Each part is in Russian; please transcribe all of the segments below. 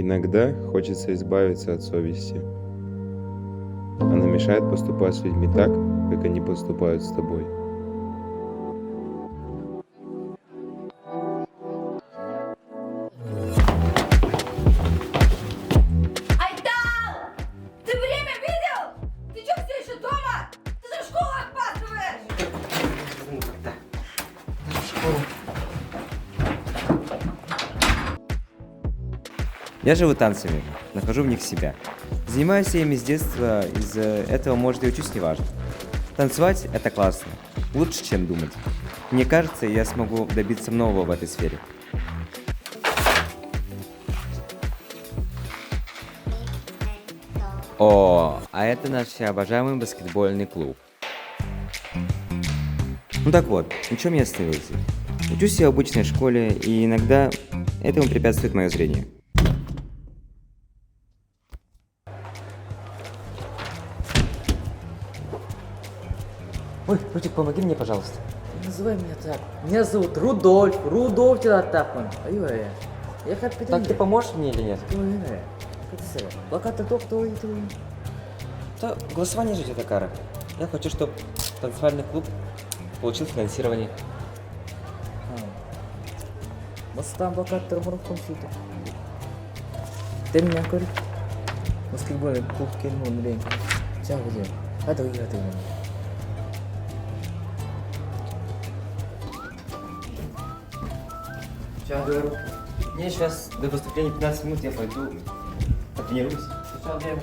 Иногда хочется избавиться от совести. Она мешает поступать с людьми так, как они поступают с тобой. Айтал! Ты время видел? Ты что, все еще дома? Ты за школу опаздываешь! Я живу танцами, нахожу в них себя. Занимаюсь ими с детства, из-за этого, может, и учусь неважно. Танцевать – это классно, лучше, чем думать. Мне кажется, я смогу добиться многого в этой сфере. О, а это наш всеобожаемый баскетбольный клуб. Ну так вот, на чем я остановился? Учусь я в обычной школе, и иногда этому препятствует мое зрение. Ой, Рутик, помоги мне, пожалуйста. Не называй меня так. Меня зовут Рудольф. Рудольф тебя так он. Ай-ой. Я как Так ты поможешь мне или нет? Ой-ой. Пока ты доктор, ты. То голосование же идет, Акара. Я хочу, чтобы танцевальный клуб получил финансирование. Бастан пока ты мурком сидит. Ты меня говоришь? Баскетбольный клуб кинул милень. Сейчас где? Это игра ты меня. Сейчас говорю. Мне сейчас до выступления 15 минут, я пойду потренируюсь. Сейчас где?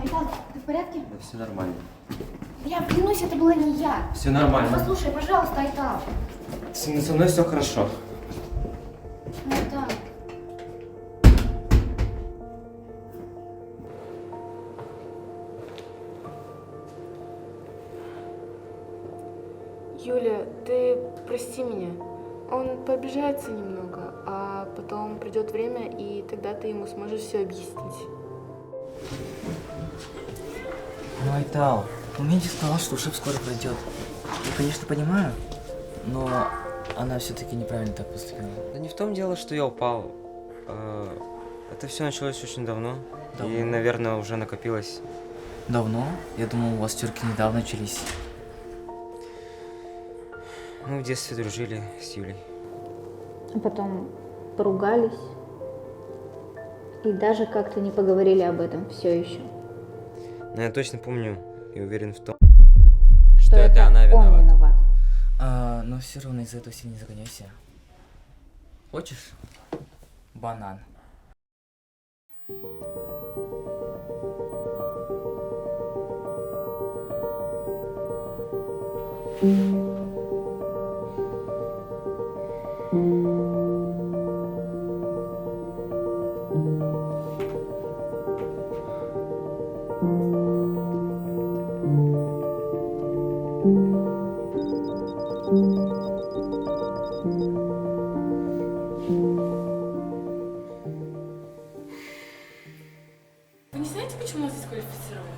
Айтал, ты в порядке? Да все нормально. Я клянусь, это была не я. Все нормально. Послушай, пожалуйста, Айтал. Со мной все хорошо. Айтал. Юля, ты прости меня. Он пообижается немного, а потом придет время, и тогда ты ему сможешь все объяснить. Ну, Айтал, умейте сказал, что ушиб скоро пройдет. Я, конечно, понимаю, но она все-таки неправильно так поступила. Да не в том дело, что я упал. Это все началось очень давно. И, наверное, уже накопилось. Давно? Я думал, у вас терки недавно начались. Мы в детстве дружили с Юлей. А потом поругались. И даже как-то не поговорили об этом все еще. Но я точно помню и уверен в том, Что это она он виновата. виноват. Но все равно из-за этого сильно не загоняйся. Хочешь? Банан. Вы не знаете, почему нас дисквалифицировали?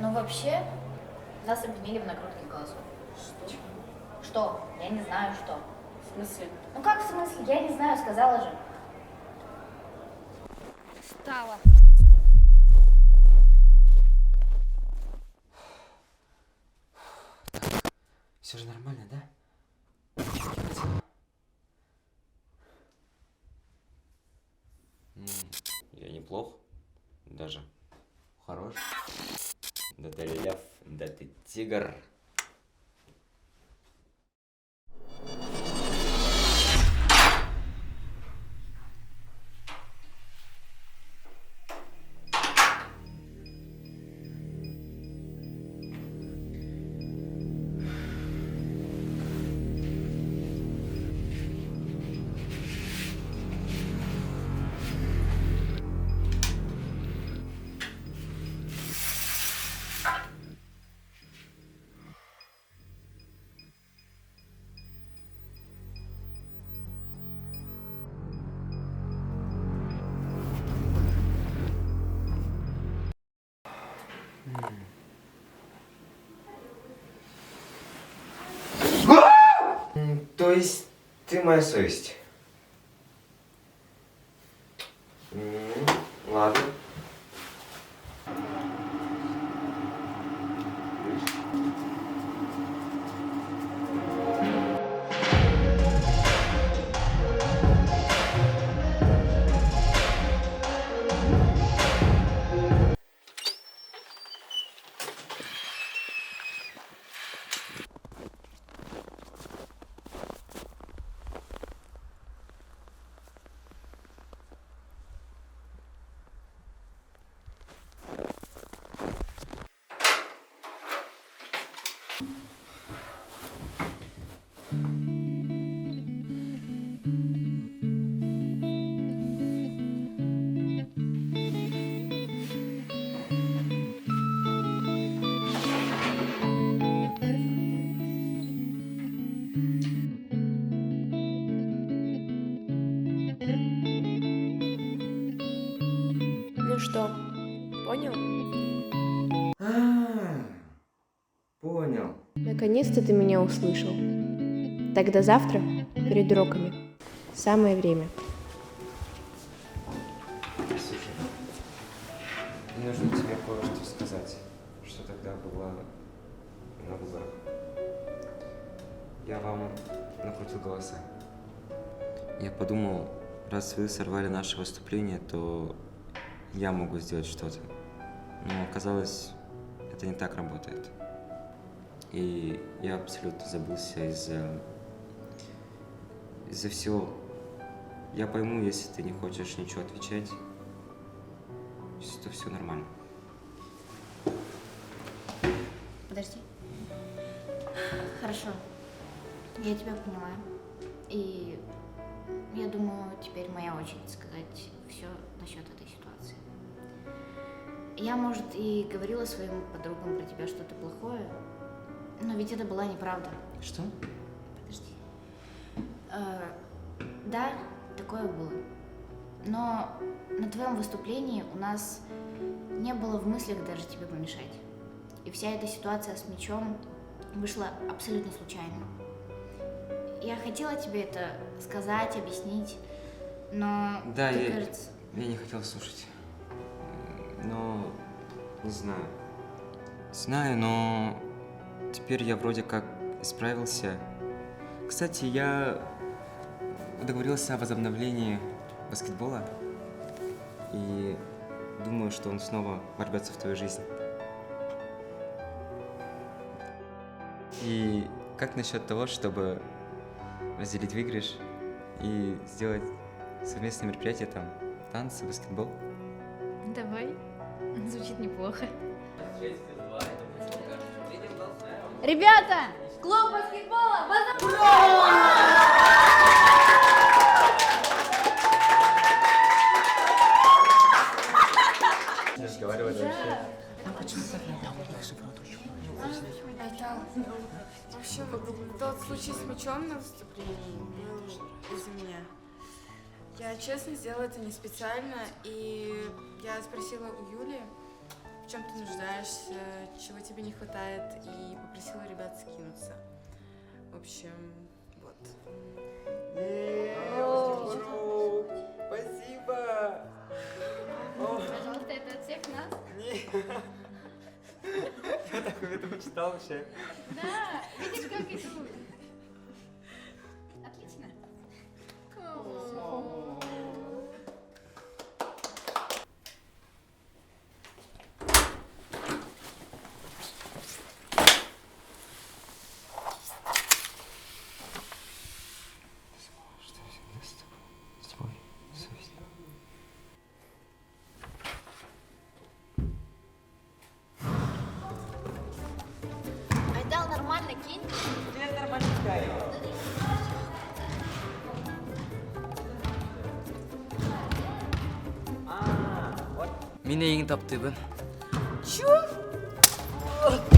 Ну, вообще, нас обвинили в накрутке голосов. Что? Что? Я не знаю, что. В смысле? Ну, как в смысле? Я не знаю, сказала же. Стала. Все же нормально, да? Я неплох. Даже хорош. Да ты лев, да ты тигр. То есть ты моя совесть? Ладно. Ну что, понял? Понял. Наконец-то ты меня услышал. Тогда завтра, перед уроками, самое время. Слушай, мне нужно тебе кое-что сказать, что тогда было на выборах. Я вам накрутил голоса. Я подумал, раз вы сорвали наше выступление, то я могу сделать что-то. Но оказалось, это не так работает. И я абсолютно забылся из-за всего. Я пойму, если ты не хочешь ничего отвечать, то все нормально. Подожди. Хорошо. Я тебя понимаю. И я думаю, теперь моя очередь сказать все насчет этой ситуации. Я, может, и говорила своим подругам про тебя что-то плохое, но ведь это была неправда. Что? Подожди. Да, такое было. Но на твоем выступлении у нас не было в мыслях даже тебе помешать. И вся эта ситуация с мячом вышла абсолютно случайно. Я хотела тебе это сказать, объяснить, но Да, ты, кажется... я не хотел слушать. Но не знаю. Знаю, но теперь я вроде как исправился. Кстати, я договорился о возобновлении баскетбола. И думаю, что он снова ворвется в твою жизнь. И как насчет того, чтобы разделить выигрыш и сделать совместное мероприятие там? Танцы, баскетбол? Давай. Звучит неплохо. Ребята, клуб баскетбола Разговаривать вообще. Айтал, в общем, тот случай с мячом на выступлении был из-за меня. Я честно сделала это не специально, и я спросила у Юли, в чем ты нуждаешься, чего тебе не хватает, и попросила ребят скинуться. В общем, вот. Спасибо! Пожалуйста, это от всех нас? Я так этого читал вообще. Да, видишь, как идут. Отлично. Что всегда с тобой совесть. Айтал, нормально, кинь. Мені ең тапты бүгін. Ох.